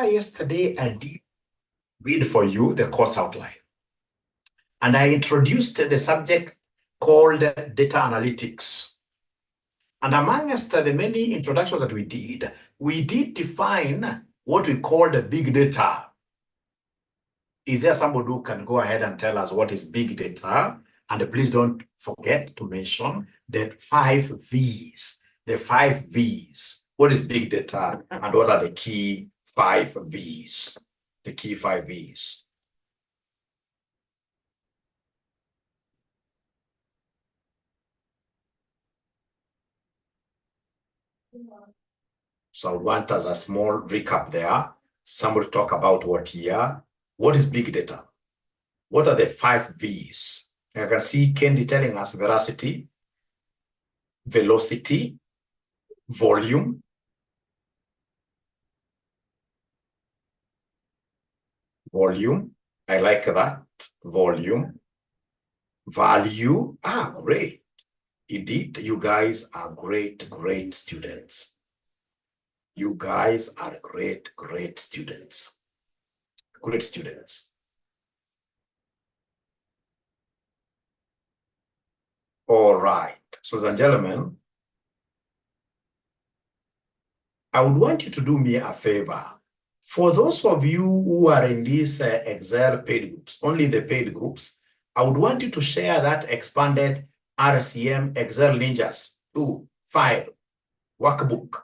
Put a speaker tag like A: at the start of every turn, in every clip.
A: yesterday I did read for you the course outline. And I introduced the subject called data analytics. And amongst the many introductions that we did define what we call the big data. Is there somebody who can go ahead and tell us what is big data? And please don't forget to mention the 5 V's. The 5 V's. What is big data and what are the key 5 V's? The key 5 V's. So I would want as a small recap there. Somebody talk about what here. What is big data? What are the 5 V's? I can see Kendi telling us veracity, velocity, volume, I like that. Volume, value. Great. Indeed, you guys are great students. You guys are great students. Great students. All right. So, ladies and gentlemen, I would want you to do me a favor. For those of you who are in these Excel paid groups, only the paid groups, I would want you to share that expanded RCM Excel Ninjas 2 file workbook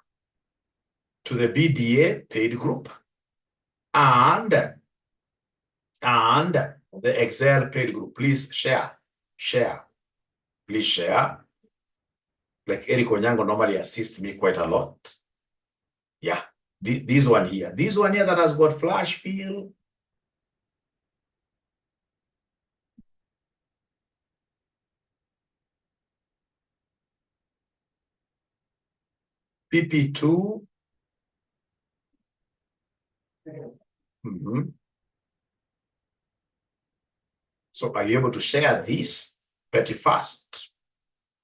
A: to the BDA paid group and the Excel paid group. Please share. Please share. Like Eric Onyango normally assists me quite a lot. Yeah, this one here that has got flash fill. PP2. So are you able to share this pretty fast?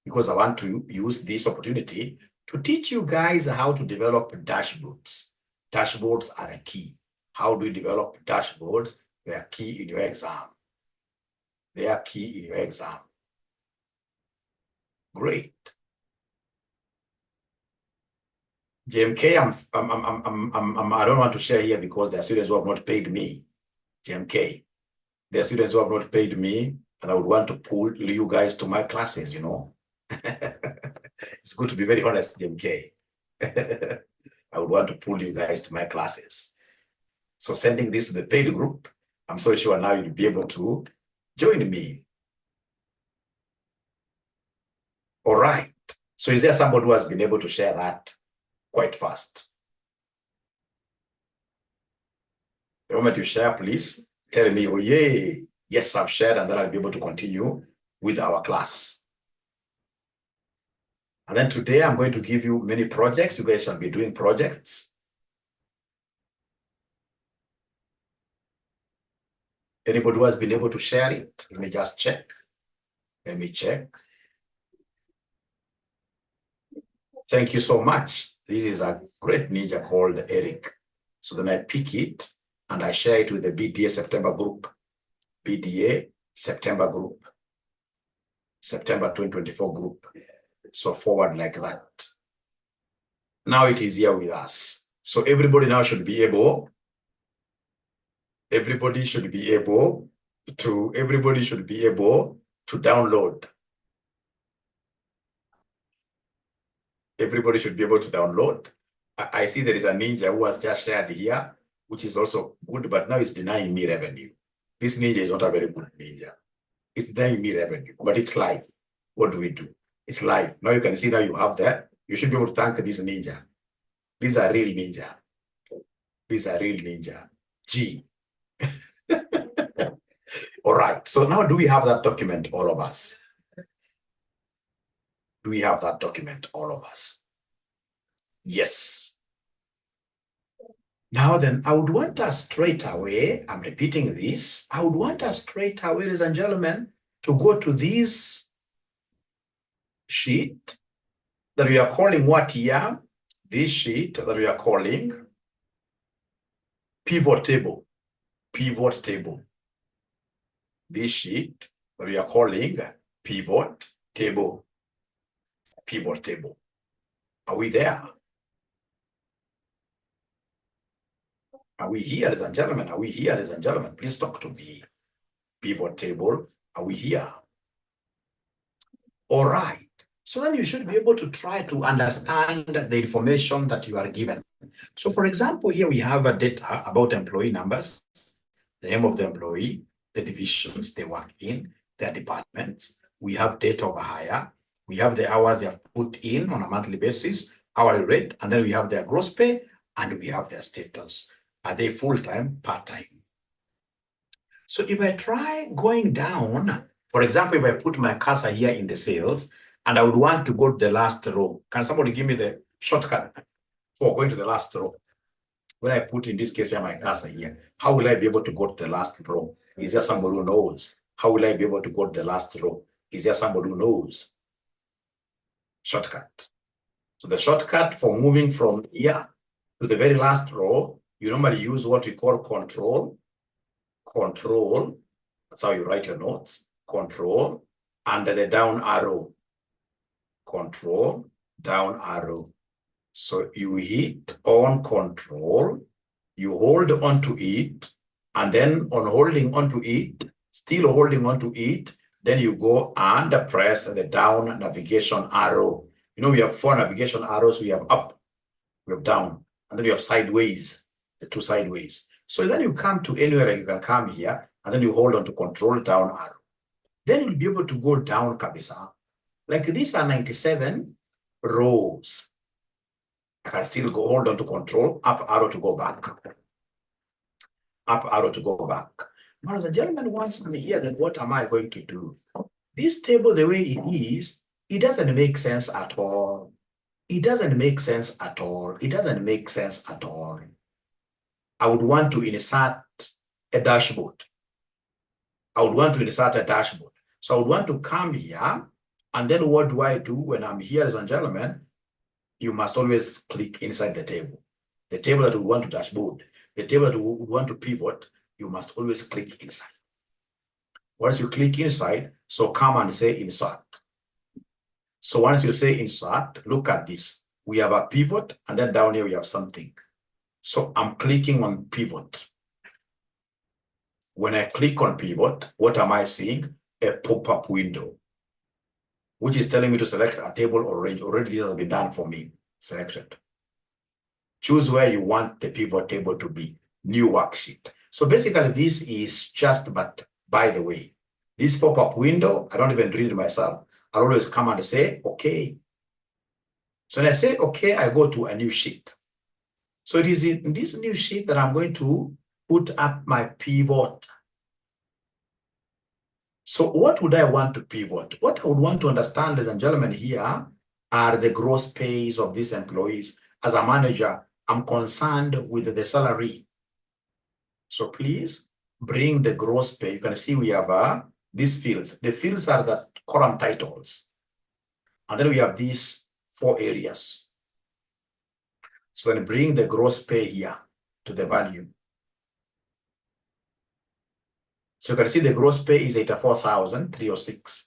A: Because I want to use this opportunity to teach you guys how to develop dashboards. Dashboards are a key. How do you develop dashboards? They are key in your exam. They are key in your exam. Great. JMK, I don't want to share here because there are students who have not paid me. JMK, there are students who have not paid me, and I would want to pull you guys to my classes, you know. It's good to be very honest, JMK. I would want to pull you guys to my classes. So sending this to the paid group, I'm so sure now you'll be able to join me. All right. So is there somebody who has been able to share that quite fast? The moment you share, please tell me, oh, yay, yes, I've shared, and then I'll be able to continue with our class. And then today I'm going to give you many projects. You guys shall be doing projects. Anybody who has been able to share it? Let me just check. Let me check. Thank you so much. This is a great ninja called Eric. So then I pick it and I share it with the BDA-September group. BDA-September group. September 2024 group. So forward like that. Now it is here with us. So everybody now should be able, everybody should be able to download. Everybody should be able to download. I see there is a ninja who has just shared here, which is also good, but now it's denying me revenue. This ninja is not a very good ninja. It's denying me revenue, but it's live. What do we do? It's live. Now you can see now you have that. You should be able to thank this ninja. These are real ninja. These are real ninja. G. All right. So now do we have that document, all of us? Do we have that document, all of us? Yes. Now then, I would want us straight away, I'm repeating this, I would want us straight away, ladies and gentlemen, to go to this sheet that we are calling what here? This sheet that we are calling pivot table. Pivot table. This sheet that we are calling pivot table. Pivot table. Are we there? Are we here, ladies and gentlemen? Are we here, ladies and gentlemen? Please talk to me. Pivot table. Are we here? All right. So then you should be able to try to understand the information that you are given. So for example, here we have a data about employee numbers, the name of the employee, the divisions they work in, their departments. We have date of hire. We have the hours they have put in on a monthly basis, hourly rate, and then we have their gross pay, and we have their status. Are they full-time, part-time? So if I try going down, for example, if I put my cursor here in the sales, and I would want to go to the last row, can somebody give me the shortcut for going to the last row? When I put, in this case, here my cursor here, how will I be able to go to the last row? Is there somebody who knows? How will I be able to go to the last row? Is there somebody who knows? Shortcut. So the shortcut for moving from here to the very last row, you normally use what we call control. Control, that's how you write your notes. Control, under the down arrow. Control, down arrow. So you hit on control, you hold on to it, and then on holding onto it, still holding onto it, then you go and press the down navigation arrow. You know, we have 4 navigation arrows. We have up, we have down, and then we have sideways, the 2 sideways. So then you come to anywhere, like you can come here, and then you hold on to control down arrow. Then you'll be able to go down, kabisa. Like these are 97 rows. I can still go hold on to control, up arrow to go back. Up arrow to go back. Now, the gentleman wants me here, then what am I going to do? This table, the way it is, it doesn't make sense at all. It doesn't make sense at all. It doesn't make sense at all. I would want to insert a dashboard. I would want to insert a dashboard. So I would want to come here, and then what do I do when I'm here, ladies and gentlemen? You must always click inside the table. The table that we want to dashboard, the table that we want to pivot, you must always click inside. Once you click inside, so come and say insert. So once you say insert, look at this. We have a pivot, and then down here we have something. So I'm clicking on pivot. When I click on pivot, what am I seeing? A pop-up window, which is telling me to select a table or range. Already this has been done for me. Selected. Choose where you want the pivot table to be. New worksheet. So basically this is just, but by the way, this pop-up window, I don't even read it myself. I always come and say, okay. So when I say, okay, I go to a new sheet. So it is in this new sheet that I'm going to put up my pivot. So what would I want to pivot? What I would want to understand, ladies and gentlemen, here are the gross pays of these employees. As a manager, I'm concerned with the salary. So please bring the gross pay. You can see we have these fields. The fields are the column titles. And then we have these 4 areas. So then bring the gross pay here to the value. So you can see the gross pay is 84,306.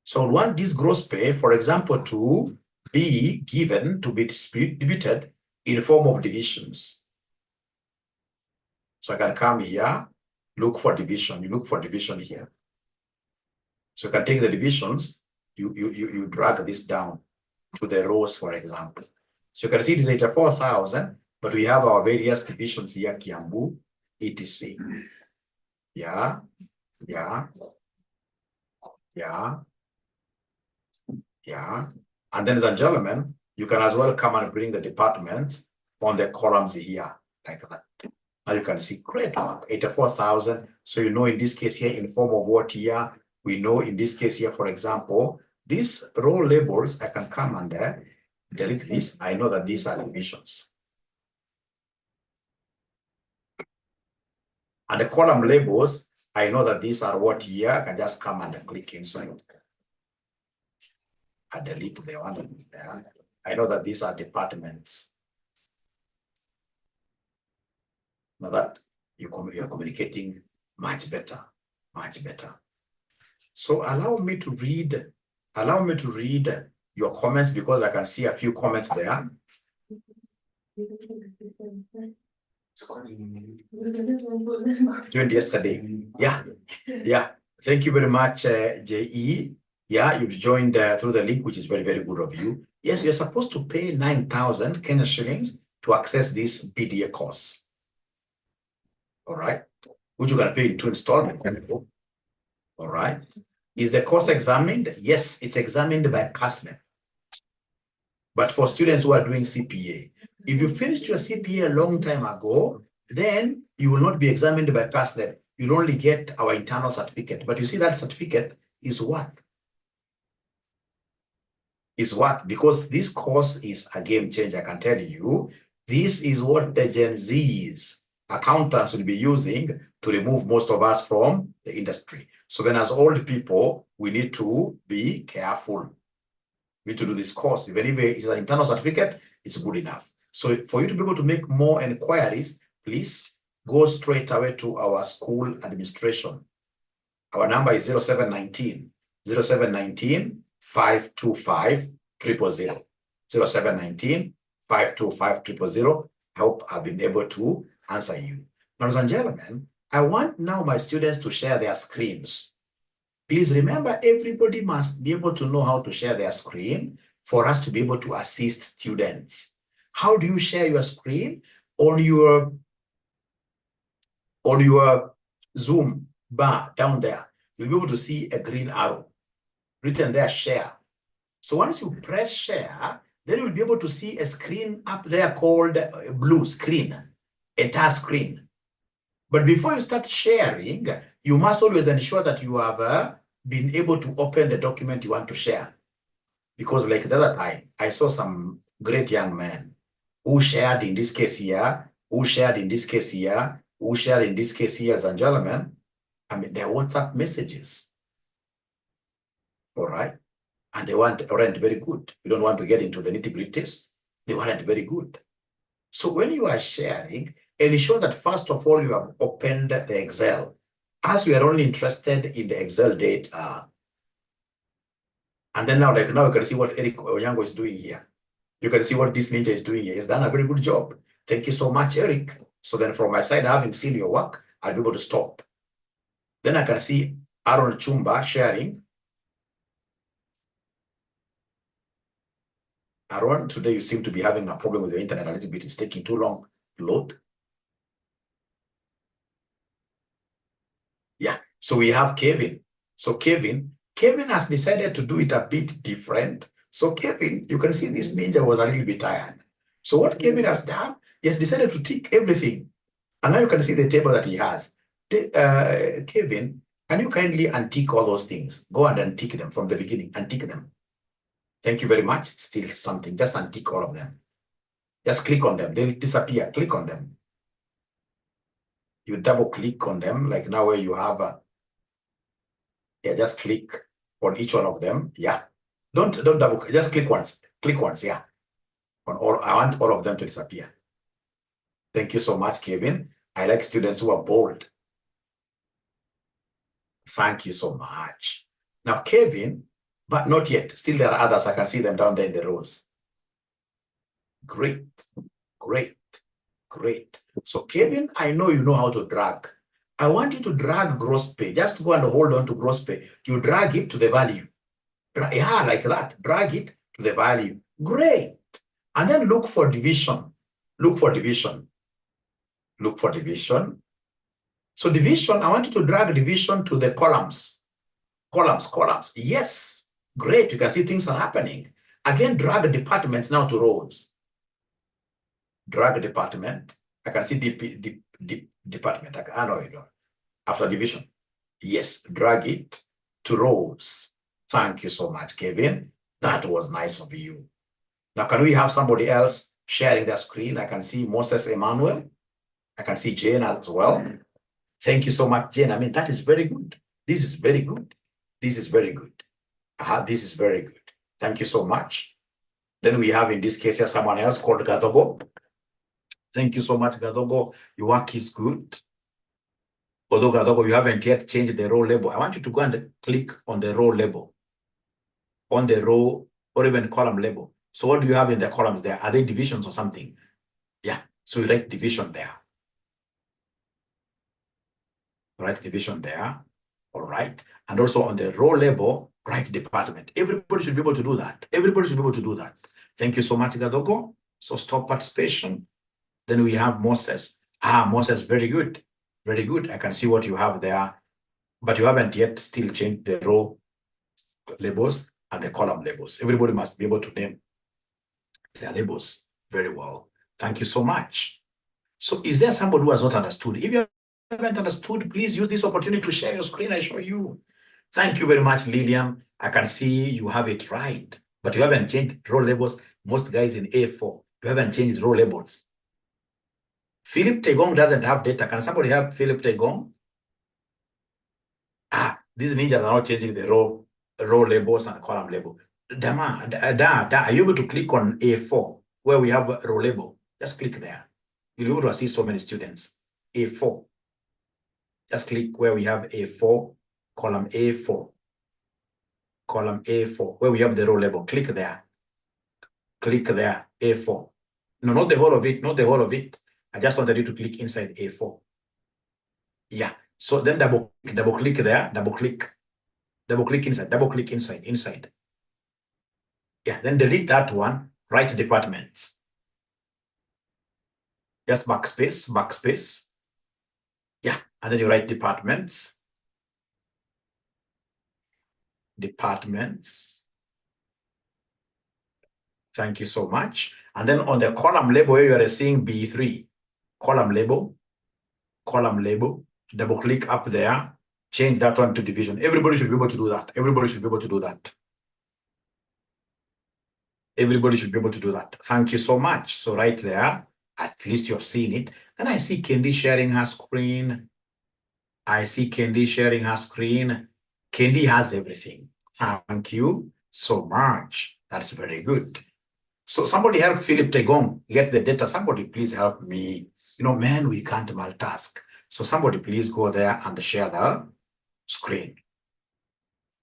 A: So we want this gross pay, for example, to be given, to be distributed in form of divisions. So I can come here, look for division. You look for division here. So you can take the divisions, you drag this down to the rows, for example. So you can see it is 84,000, but we have our various divisions here, Kiambu, etc. Yeah. And then, ladies and gentlemen, you can as well come and bring the department on the columns here, like that. Now you can see, great work, 84,000. So you know in this case here, in form of what here, we know in this case here, for example, these row labels, I can come and delete this. I know that these are divisions. And the column labels, I know that these are what here. I can just come and click inside. I delete the one that is there. I know that these are departments. Now that you're communicating much better, much better. So allow me to read your comments, because I can see a few comments there. Joined yesterday. Yeah. Thank you very much, JE. Yeah, you've joined through the link, which is very, very good of you. Yes, you're supposed to pay 9,000 Kenya shillings to access this BDA course. All right. Which you're going to pay in 2 installments. All right. Is the course examined? Yes, it's examined by CASNEP. But for students who are doing CPA, if you finished your CPA a long time ago, then you will not be examined by CASNEP. You'll only get our internal certificate. But you see, that certificate is worth. Because this course is a game changer, I can tell you. This is what the Gen Zs, accountants, will be using to remove most of us from the industry. So then as old people, we need to be careful. We need to do this course. Even if it's an internal certificate, it's good enough. So for you to be able to make more inquiries, please go straight away to our school administration. Our number is 0719 525 000. 0719 525 000. I hope I've been able to answer you. Ladies and gentlemen, I want now my students to share their screens. Please remember, everybody must be able to know how to share their screen for us to be able to assist students. How do you share your screen? On your Zoom bar down there, you'll be able to see a green arrow written there, share. So once you press share, then you'll be able to see a screen up there called blue screen, entire screen. But before you start sharing, you must always ensure that you have been able to open the document you want to share. Because like the other time, I saw some great young men who shared in this case here, who shared in this case here, who shared in this case here, as a gentleman. I mean, they're WhatsApp messages. All right. And they weren't very good. We don't want to get into the nitty-gritties. They weren't very good. So when you are sharing, ensure that first of all, you have opened the Excel. As we are only interested in the Excel data. And then now you can see what Eric Onyango is doing here. You can see what this ninja is doing here. He's done a very good job. Thank you so much, Eric. So then from my side, having seen your work, I'll be able to stop. Then I can see Aaron Chumba sharing. Aaron, today you seem to be having a problem with the internet a little bit. It's taking too long to load. Yeah, so we have Kevin. So Kevin has decided to do it a bit different. So Kevin, you can see this ninja was a little bit tired. So what Kevin has done, he has decided to tick everything. And now you can see the table that he has. Kevin, can you kindly untick all those things? Go and untick them from the beginning, untick them. Thank you very much. Still something, just untick all of them. Just click on them, they'll disappear. Click on them. You double click on them, like now where you have yeah, just click on each one of them. Yeah. Don't double, just click once. Click once, yeah. On all, I want all of them to disappear. Thank you so much, Kevin. I like students who are bold. Thank you so much. Now, Kevin, but not yet. Still, there are others. I can see them down there in the rows. Great, great, great. So, Kevin, I know you know how to drag. I want you to drag gross pay. Just go and hold on to gross pay. You drag it to the value. Yeah, like that. Drag it to the value. Great. And then look for division. Look for division. Look for division. So division, I want you to drag division to the columns. Columns. Yes. Great. You can see things are happening. Again, drag departments now to rows. Drag department. I can see department. I know you don't. After division. Yes. Drag it to rows. Thank you so much, Kevin. That was nice of you. Now, can we have somebody else sharing their screen? I can see Moses Emmanuel. I can see Jane as well. Thank you so much, Jane. I mean, that is very good. This is very good. This is very good. This is very good. Thank you so much. Then we have, in this case, here, someone else called Gatobo. Thank you so much, Gadogo. Your work is good. Although, Gadogo, you haven't yet changed the row label. I want you to go and click on the row label, on the row or even column label. So what do you have in the columns there? Are they divisions or something? Yeah, so you write division there. Write division there, all right? And also on the row label, write department. Everybody should be able to do that. Everybody should be able to do that. Thank you so much, Gadogo. So stop participation. Then we have Moses. Moses, very good. Very good. I can see what you have there, but you haven't yet still changed the row labels and the column labels. Everybody must be able to name their labels very well. Thank you so much. So is there somebody who has not understood? If you haven't understood, please use this opportunity to share your screen. I show you. Thank you very much, Lillian. I can see you have it right, but you haven't changed row labels. Most guys in A4, you haven't changed row labels. Philip Tegong doesn't have data. Can somebody help Philip Tegong? These ninjas are not changing the row labels and column label. Dama, are you able to click on A4 where we have a row label? Just click there. You'll be able to assist so many students. A4. Just click where we have A4, column A4. Column A4, where we have the row label. Click there. Click there, A4. No, not the whole of it, not the whole of it. I just wanted you to click inside A4. Yeah. So then double click there, double click inside. Yeah, then delete that one, write departments. Just backspace. Yeah, and then you write departments. Thank you so much. And then on the column label, where you are seeing B3, column label, double click up there, change that one to division. Everybody should be able to do that. Everybody should be able to do that. Everybody should be able to do that. Thank you so much. So right there, at least you've seen it. And I see Kendi sharing her screen. Kendi has everything. Thank you so much. That's very good. So somebody help Philip Tegong get the data. Somebody please help me. You know, man, we can't multitask. So somebody please go there and share the screen.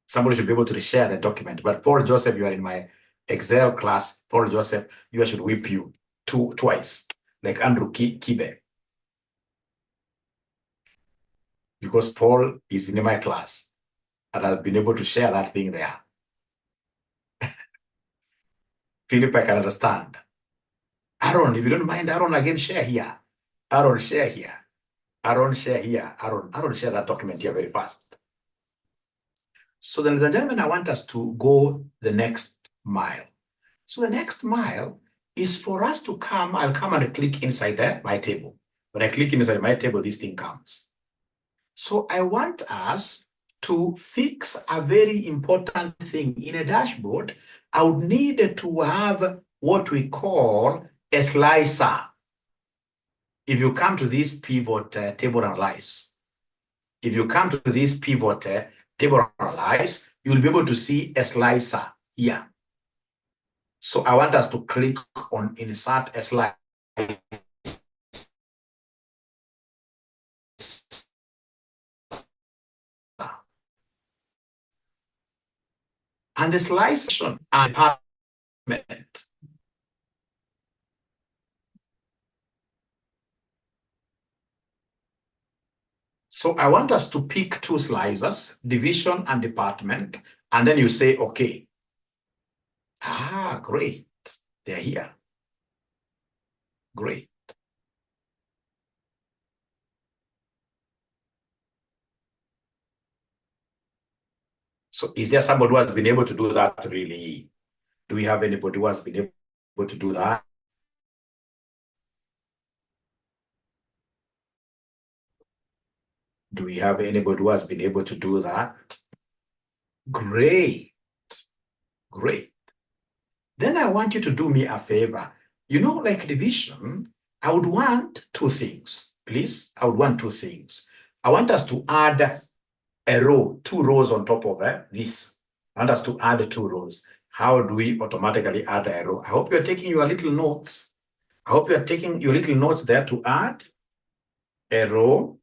A: Somebody should be able to share the document. But Paul Joseph, you are in my Excel class. Paul Joseph, I should whip you twice, like Andrew Kibe. Because Paul is in my class and I've been able to share that thing there. Philip, I can understand. Aaron, if you don't mind, Aaron, again, share here. Aaron, share here. Aaron, share here. Aaron, share that document here very fast. So then, ladies and gentlemen, I want us to go the next mile. So the next mile is for us to come. I'll come and click inside my table. When I click inside my table, this thing comes. So I want us to fix a very important thing. In a dashboard, I would need to have what we call a slicer. If you come to this pivot table analyze, table analyze, you'll be able to see a slicer here. So I want us to click on insert a slicer. And the slicer and department. So I want us to pick two slicers, division and department, and then you say, okay. Great. They're here. Great. So is there somebody who has been able to do that really? Do we have anybody who has been able to do that? Do we have anybody who has been able to do that? Great. Great. Then I want you to do me a favor. You know, like division, I would want two things. Please, I would want two things. I want us to add a row, 2 rows on top of this. I want us to add 2 rows. How do we automatically add a row? I hope you're taking your little notes. I hope you are taking your little notes there to add a row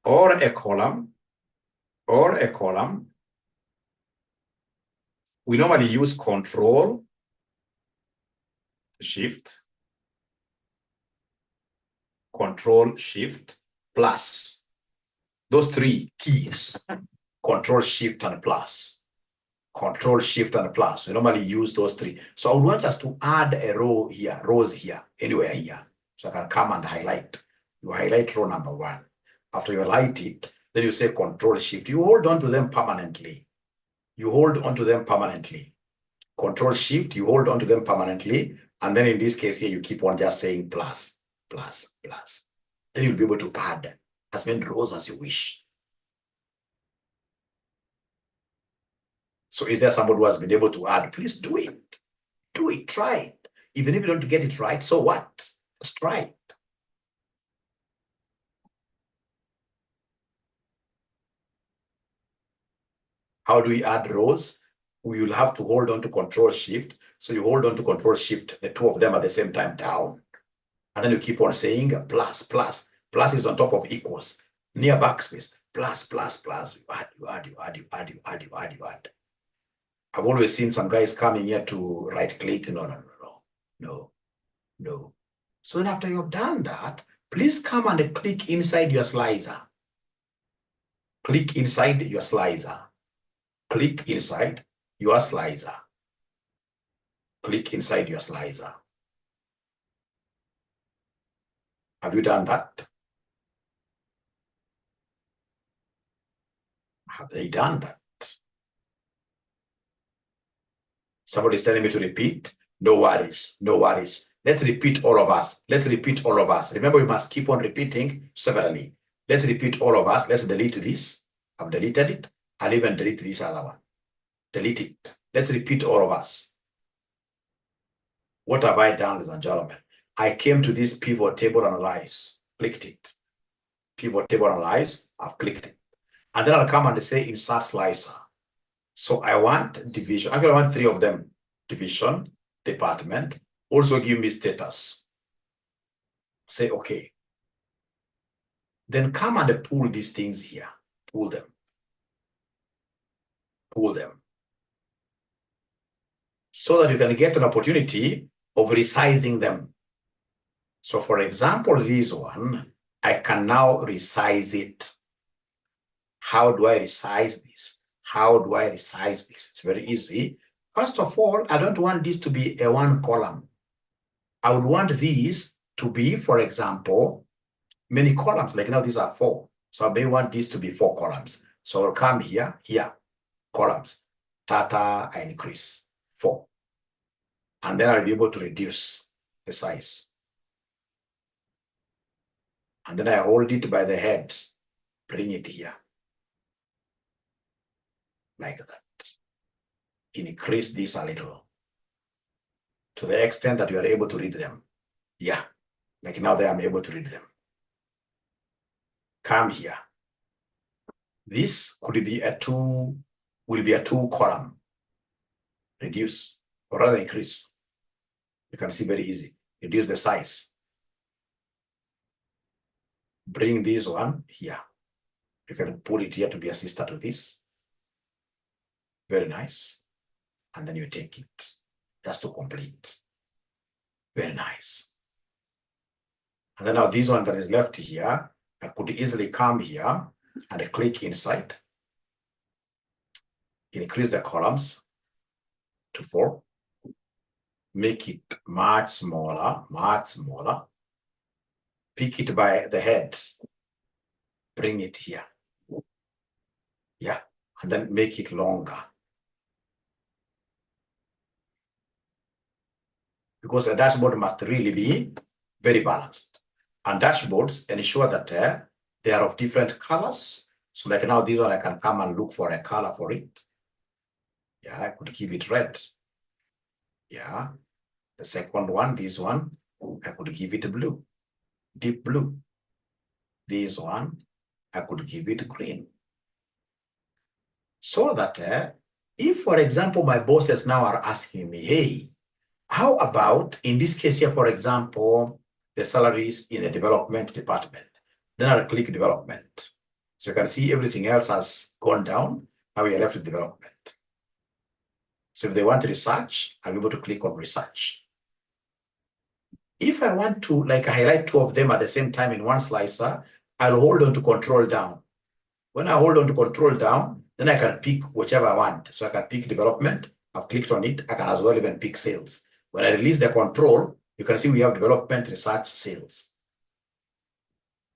A: or a column or a column. We normally use Control, Shift, Control, Shift, plus. Those three keys, Control, Shift, and plus. Control, Shift, and plus. We normally use those three. So I would want us to add a row here, rows here, anywhere here. So I can come and highlight. You highlight row number 1. After you highlight it, then you say Control, Shift. You hold on to them permanently. You hold on to them permanently. Control, Shift, you hold on to them permanently. And then in this case here, you keep on just saying plus, plus, plus. Then you'll be able to add as many rows as you wish. So is there somebody who has been able to add? Please do it. Do it. Try it. Even if you don't get it right, so what? Just try it. How do we add rows? We will have to hold on to Control Shift. So you hold on to Control Shift, the two of them at the same time down. And then you keep on saying plus, plus. Plus is on top of equals. Near backspace. Plus, plus, plus. You add, you add, you add, you add, you add, you add, you add. I've always seen some guys coming here to right click. No. So then after you've done that, please come and click inside your slicer. Click inside your slicer. Click inside your slicer. Click inside your slicer. Have you done that? Have they done that? Somebody's telling me to repeat. No worries, no worries. Let's repeat all of us. Let's repeat all of us. Remember, we must keep on repeating severally. Let's repeat all of us. Let's delete this. I've deleted it. I'll even delete this other one. Delete it. Let's repeat all of us. What have I done, ladies and gentlemen? I came to this pivot table analyze, clicked it. Pivot table analyze, I've clicked it. And then I'll come and say insert slicer. So I want division. Actually, I want 3 of them. Division, department, also give me status. Say okay. Then come and pull these things here. Pull them. Pull them. So that you can get an opportunity of resizing them. So for example, this one, I can now resize it. How do I resize this? How do I resize this? It's very easy. First of all, I don't want this to be a 1 column. I would want these to be, for example, many columns. Like now these are 4. So I may want this to be 4 columns. So I'll come here, columns. Data, I increase 4. And then I'll be able to reduce the size. And then I hold it by the head, bring it here. Like that. Increase this a little to the extent that you are able to read them. Yeah, like now that I'm able to read them. Come here. This could be a 2, will be a 2 column. Reduce, or rather increase. You can see very easy. Reduce the size. Bring this one here. You can pull it here to be a sister to this. Very nice. And then you take it just to complete. Very nice. And then now this one that is left here, I could easily come here and click inside. Increase the columns to 4. Make it much smaller, much smaller. Pick it by the head. Bring it here. Yeah, and then make it longer. Because a dashboard must really be very balanced. And dashboards ensure that they are of different colors. So like now this one, I can come and look for a color for it. Yeah, I could give it red. Yeah. The second one, this one, I could give it blue, deep blue. This one, I could give it green. So that if, for example, my bosses now are asking me, hey, How about, in this case here, for example, the salaries in the development department? Then I'll click development. So you can see everything else has gone down. Now we are left with development. So if they want research, I'll be able to click on research. If I want to like highlight two of them at the same time in one slicer, I'll hold on to control down. When I hold on to control down, then I can pick whichever I want. So I can pick development. I've clicked on it. I can as well even pick sales. When I release the control, you can see we have development, research, sales.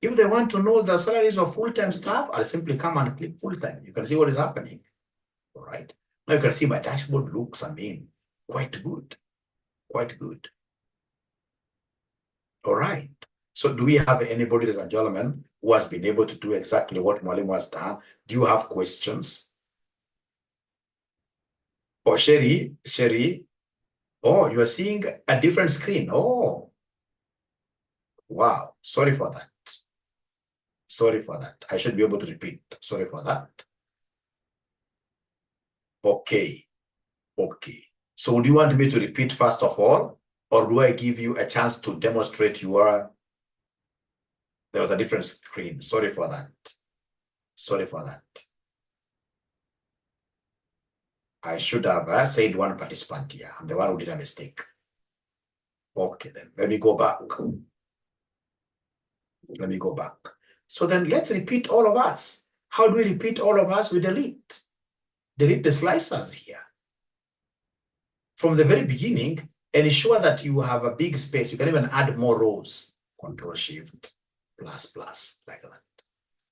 A: If they want to know the salaries of full-time staff, I'll simply come and click full-time. You can see what is happening. All right. Now you can see my dashboard looks, quite good. Quite good. All right. So do we have anybody, ladies and gentlemen, who has been able to do exactly what Mwalimu has done? Do you have questions? Oh, Sherry. Oh, you are seeing a different screen. Oh, wow. Sorry for that. Sorry for that. I should be able to repeat. Sorry for that. Okay. Okay. So do you want me to repeat first of all, or do I give you a chance to demonstrate your... There was a different screen. Sorry for that. Sorry for that. I should have said one participant here. I'm the one who did a mistake. Okay, then let me go back. Let me go back. So then let's repeat all of us. How do we repeat all of us? We delete. Delete the slicers here. From the very beginning, ensure that you have a big space. You can even add more rows. Control-Shift, plus, like that.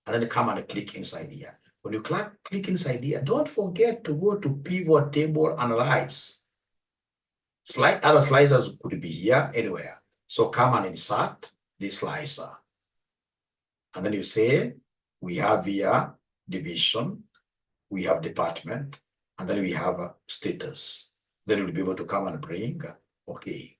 A: And then come and click inside here. When you click inside here, don't forget to go to Pivot Table Analyze. Other slicers could be here, anywhere. So come and insert this slicer. And then you say, we have here division, we have department, and then we have status. Then you'll be able to come and bring, okay.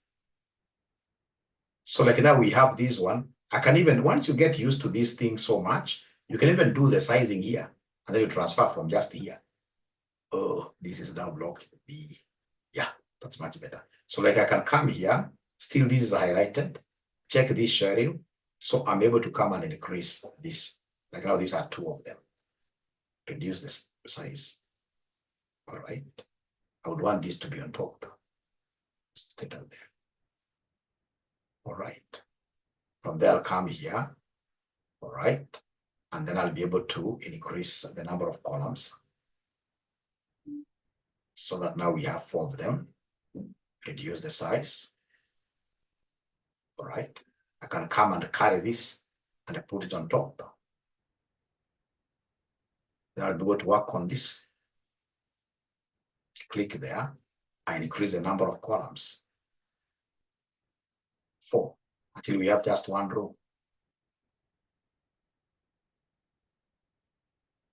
A: So like now we have this one. I can even, once you get used to this thing so much, you can even do the sizing here. And then you transfer from just here. Oh, this is now block B. Yeah, that's much better. So like I can come here, still this is highlighted. Check this sharing. So I'm able to come and increase this. Like now these are two of them. Reduce this size. All right. I would want this to be on top. Stay down there. All right. From there, I'll come here. All right. And then I'll be able to increase the number of columns so that now we have 4 of them. Reduce the size. All right. I can come and carry this and I put it on top. Then I'll be able to work on this. Click there. I increase the number of columns. 4 until we have just 1 row.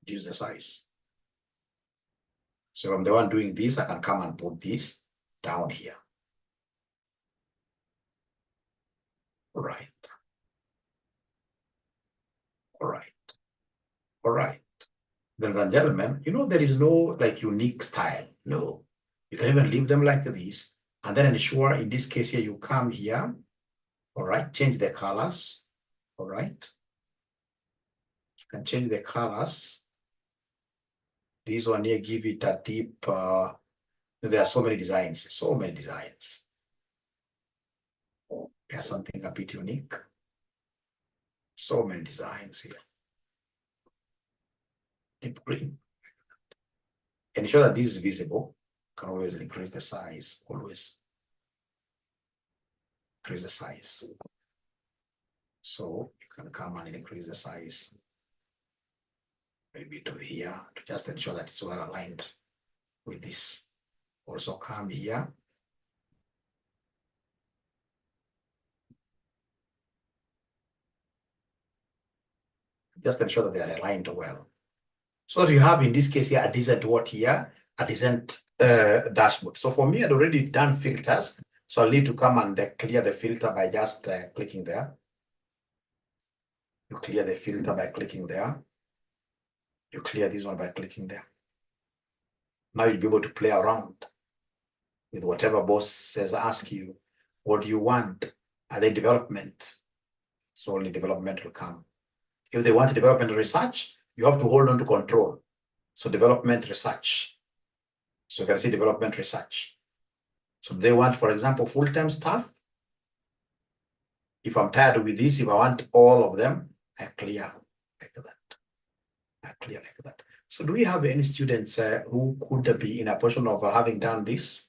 A: Reduce the size. So if I'm the one doing this, I can come and put this down here. All right. All right. All right. Ladies and gentlemen, you know, there is no like unique style. No. You can even leave them like this. And then ensure in this case here, you come here. All right. Change the colors. All right. You can change the colors. This one here, give it a deep, there are so many designs, There's something a bit unique. So many designs here. Deep green. Ensure that this is visible. Can always increase the size, always. Increase the size. So you can come and increase the size. Maybe to here, to just ensure that it's well aligned with this. Also come here. Just ensure that they are aligned well. So that you have in this case here a decent what here, a decent dashboard. So for me, I'd already done filters. So I'll need to come and clear the filter by just clicking there. You clear the filter by clicking there. You clear this one by clicking there. Now you'll be able to play around. with whatever boss says, ask you, what do you want? Are they development? So only development will come. If they want development research, you have to hold on to control. So development research. So you can see development research. So they want, for example, full-time staff. If I'm tired with this, if I want all of them, I clear like that. I clear like that. So do we have any students who could be in a position of having done this?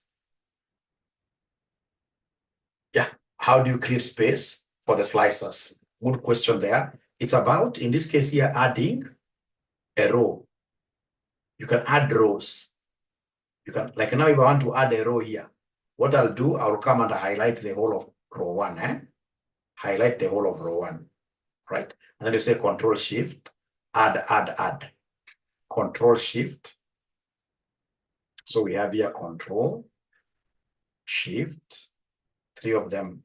A: Yeah. How do you create space for the slicers? Good question there. It's about, in this case here, adding a row. You can add rows. You can, like now if I want to add a row here, what I'll do, I'll come and highlight the whole of row 1. Highlight the whole of row 1, right? And then you say Control Shift, add. Control Shift. So we have here Control Shift, 3 of them.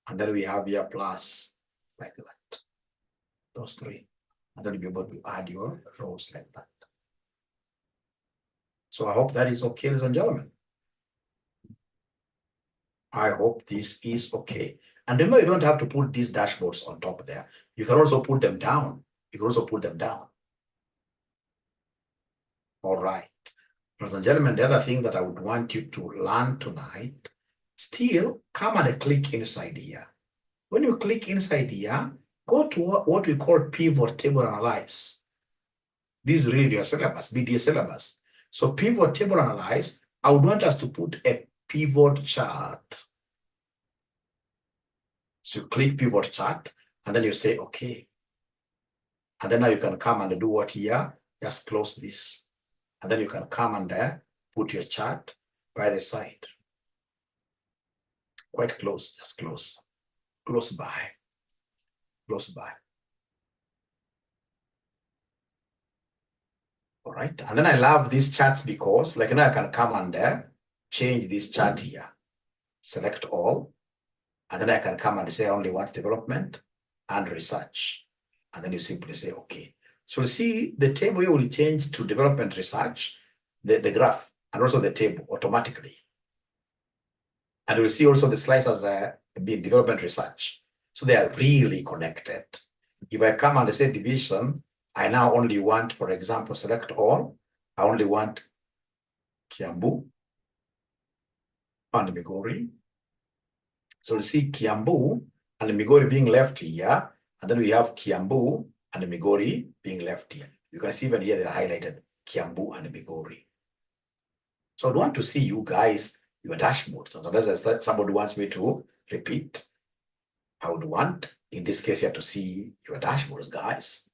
A: And then we have here plus, like that. Those 3. And then you'll be able to add your rows like that. So I hope that is okay, ladies and gentlemen. I hope this is okay. And remember, you don't have to put these dashboards on top there. You can also put them down. You can also put them down. All right. Ladies and gentlemen, the other thing that I would want you to learn tonight, still come and click inside here. When you click inside here, go to what we call pivot table analyze. This is really your syllabus, BDA syllabus. So pivot table analyze, I would want us to put a pivot chart. So you click pivot chart, and then you say, okay. And then now you can come and do what here? Just close this. And then you can come and put your chart by the side. Quite close, just close. Close by. Close by. All right. And then I love these charts because, like now I can come and change this chart here. Select all. And then I can come and say I only want development and research. And then you simply say, okay. So you see the table here will change to development research, the graph, and also the table automatically. And you'll see also the slicers being development research. So they are really connected. If I come and say division, I now only want, for example, select all. I only want Kiambu and Migori. So we see Kiambu and Migori being left here, and then we have Kiambu and Migori being left here. You can see even here they're highlighted, Kiambu and Migori. So I'd want to see you guys, your dashboard. So unless somebody wants me to repeat, I would want, in this case here, to see your dashboards, guys.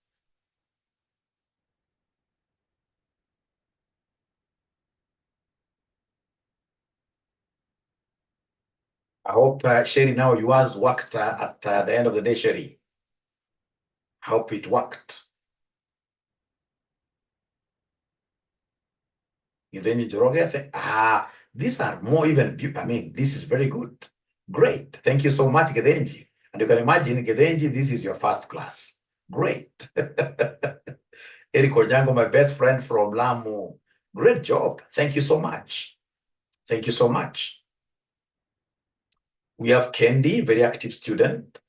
A: I hope, Sherry, now yours worked at the end of the day, Sherry. I hope it worked. Then these are more even, I mean, this is very good. Great. Thank you so much, Gedenji. And you can imagine, Gedenji, this is your first class. Great. Eric Ojango, my best friend from Lamu. Great job. Thank you so much. Thank you so much. We have Kendi, very active student.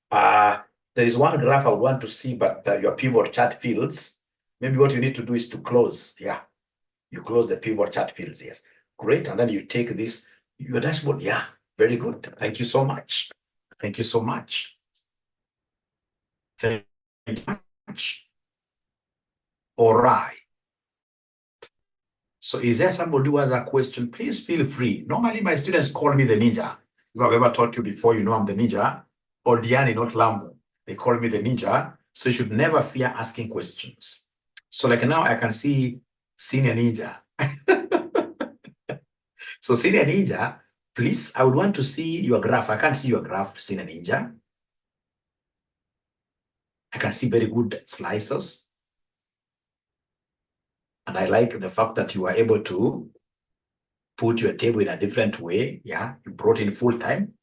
A: There is one graph I would want to see, but your pivot chart fields, maybe what you need to do is to close. Yeah, you close the pivot chart fields. Yes, great. And then you take this, your dashboard. Yeah, very good. Thank you so much. Thank you so much. Thank you so much. All right. So is there somebody who has a question? Please feel free. Normally my students call me the ninja. If I've ever taught you before, you know I'm the ninja. Or Diani, not Lamu. They call me the ninja. So you should never fear asking questions. So like now I can see Senior Ninja. So Senior Ninja, please, I would want to see your graph. I can't see your graph, Senior Ninja. I can see very good slices. And I like the fact that you are able to put your table in a different way. Yeah, you brought in full time,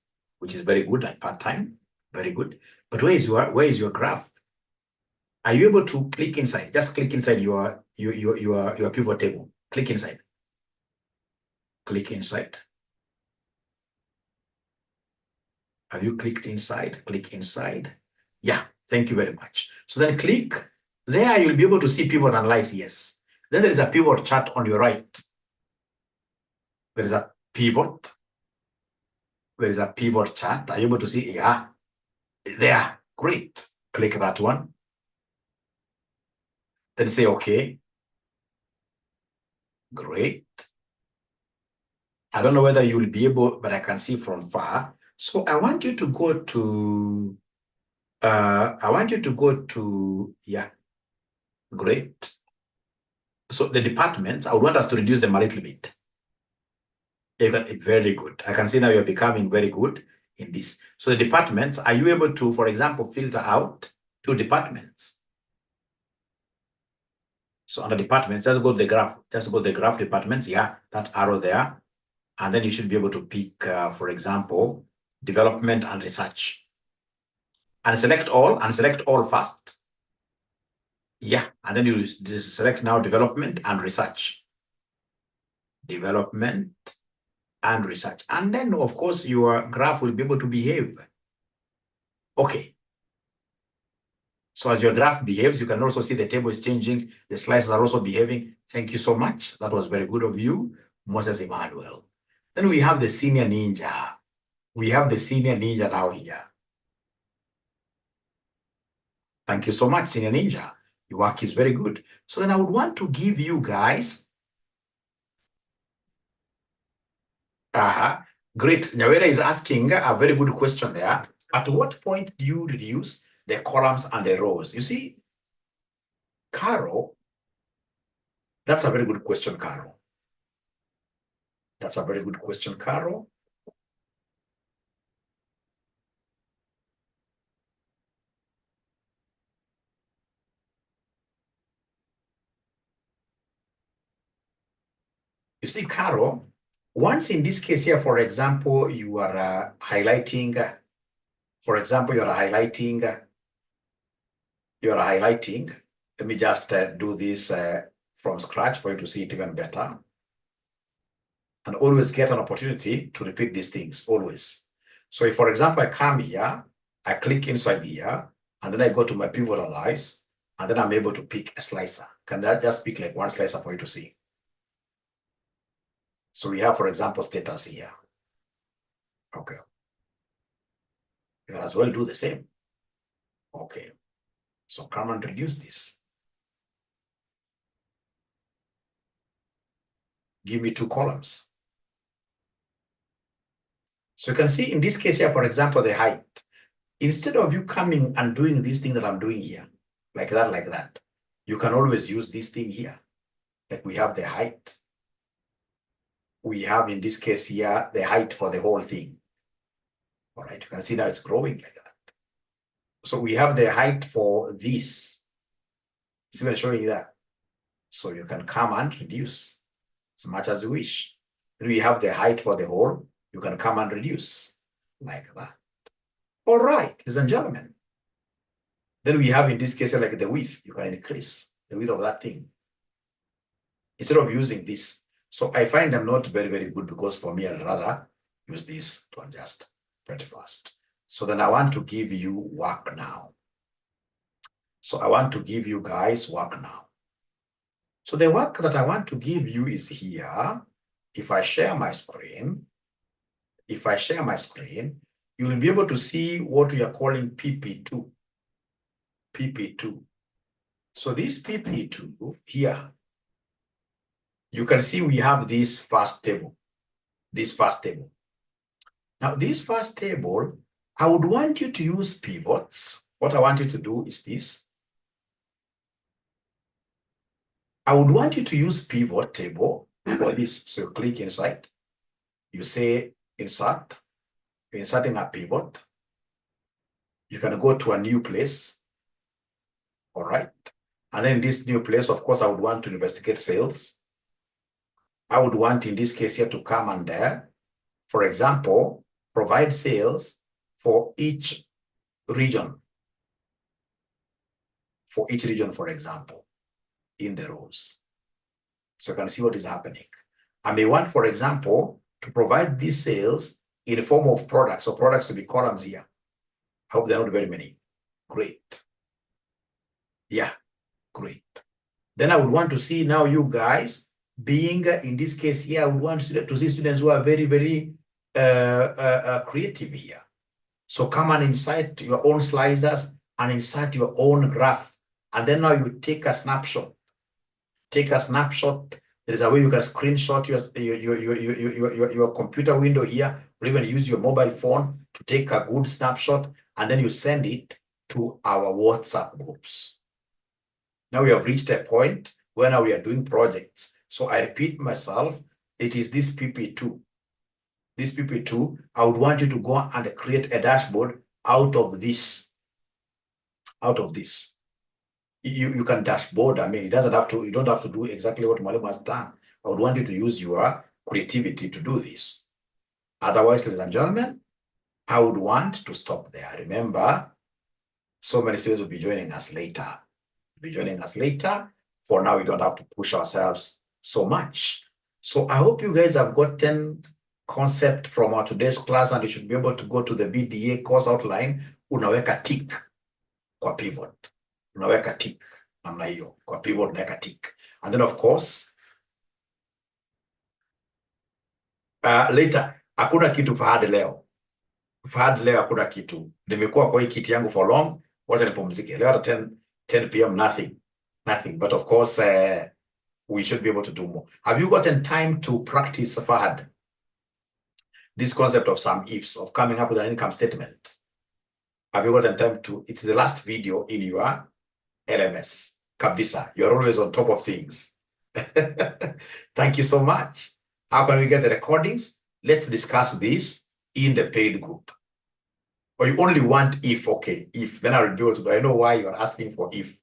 A: which is very good, and part time, very good. But where is your graph? Are you able to click inside? Just click inside your pivot table. Click inside. Click inside. Have you clicked inside? Click inside. Yeah, thank you very much. So then click there, you'll be able to see pivot analyze, yes. Then there is a pivot chart on your right. There is a pivot. There is a pivot chart. Are you able to see? Yeah, there, great. Click that one. Then say, okay. Great. I don't know whether you'll be able, but I can see from far. So I want you to go to, yeah, great. So the departments, I would want us to reduce them a little bit. Very good. I can see now you're becoming very good in this. So the departments, are you able to, for example, filter out 2 departments? So under departments, just go to the graph. Just go to the graph departments. Yeah, that arrow there. And then you should be able to pick, for example, development and research. And select all first. Yeah, and then you select now development and research. Development and research. And then, of course, your graph will be able to behave. Okay. So as your graph behaves, you can also see the table is changing. The slices are also behaving. Thank you so much. That was very good of you, Moses Emmanuel. Then we have the senior ninja. We have the senior ninja now here. Thank you so much, senior ninja. Your work is very good. So then I would want to give you guys. Great. Nyawera is asking a very good question there. At what point do you reduce the columns and the rows? You see, Carol, that's a very good question, Carol. That's a very good question, Carol. You see, Carol, once in this case here, for example, you are highlighting, let me just do this from scratch for you to see it even better. And always get an opportunity to repeat these things, always. So if, for example, I come here, I click inside here, and then I go to my pivot analyze, and then I'm able to pick a slicer. Can I just pick like one slicer for you to see? So we have, for example, status here. Okay. You can as well do the same. Okay. So come and reduce this. Give me 2 columns. So you can see in this case here, for example, the height. Instead of you coming and doing this thing that I'm doing here, like that, you can always use this thing here. Like we have the height. We have in this case here, the height for the whole thing. All right, you can see now it's growing like that. So we have the height for this. It's even showing you that. So you can come and reduce as much as you wish. Then we have the height for the whole. You can come and reduce like that. All right, ladies and gentlemen. Then we have in this case like the width. You can increase the width of that thing instead of using this. So I find them not very, very good because for me, I'd rather use this to adjust pretty fast. So then I want to give you work now. So I want to give you guys work now. So the work that I want to give you is here. If I share my screen, you will be able to see what we are calling PP2. PP2. So this PP2 here, you can see we have this first table. Now, this first table, I would want you to use pivots. What I want you to do is this. I would want you to use pivot table for this. So you click inside. You say insert. You're inserting a pivot. You can go to a new place. All right. And then this new place, of course, I would want to investigate sales. I would want in this case here to come and there, for example, provide sales for each region. For each region, for example, in the rows. So you can see what is happening. I may want, for example, to provide these sales in the form of products, or products to be columns here. I hope they're not very many. Great. Yeah, great. Then I would want to see now you guys being, in this case here, I would want to see students who are very, very creative here. So come and insert your own sliders and insert your own graph. And then now you take a snapshot. Take a snapshot. There is a way you can screenshot your computer window here, or even use your mobile phone to take a good snapshot, and then you send it to our WhatsApp groups. Now we have reached a point where now we are doing projects. So I repeat myself, it is this PP2. This PP2, I would want you to go and create a dashboard out of this. Out of this. You can dashboard. I mean, you don't have to do exactly what Mwalimu has done. I would want you to use your creativity to do this. Otherwise, ladies and gentlemen, I would want to stop there. Remember, so many students will be joining us later. For now, we don't have to push ourselves so much. So I hope you guys have gotten concept from our today's class, and you should be able to go to the BDA course outline. Unaweka tick kwa pivot. Unaweka tick namna hiyo. Kwa pivot unaweka tick. And then of course, later, hakuna kitu Fahad leo. Fahad leo hakuna kitu. Nimekuwa kwa hii kiti yangu for long. Wacha nipumzike. Leo at 10 p.m. nothing. But of course, we should be able to do more. Have you gotten time to practice, Fahad, this concept of some ifs, of coming up with an income statement? Have you gotten time to? It's the last video in your LMS. Kabisa, you're always on top of things. Thank you so much. How can we get the recordings? Let's discuss this in the paid group. Or you only want if, okay, if, then I'll be able to do. I know why you're asking for if.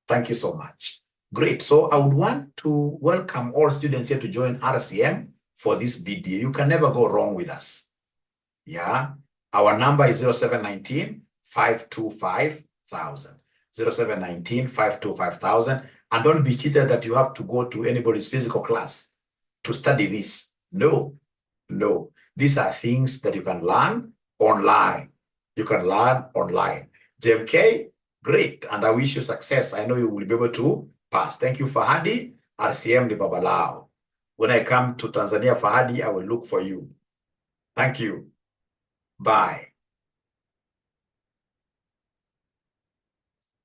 A: Thank you so much. Great. So I would want to welcome all students here to join RCM for this BDA. You can never go wrong with us. Yeah. Our number is 0719 525 1000. 0719 525 1000. And don't be cheated that you have to go to anybody's physical class to study this. No. These are things that you can learn online. JMK, great. And I wish you success. I know you will be able to pass. Thank you, Fahadi. RCM ni Babalao. When I come to Tanzania, Fahadi, I will look for you. Thank you. Bye.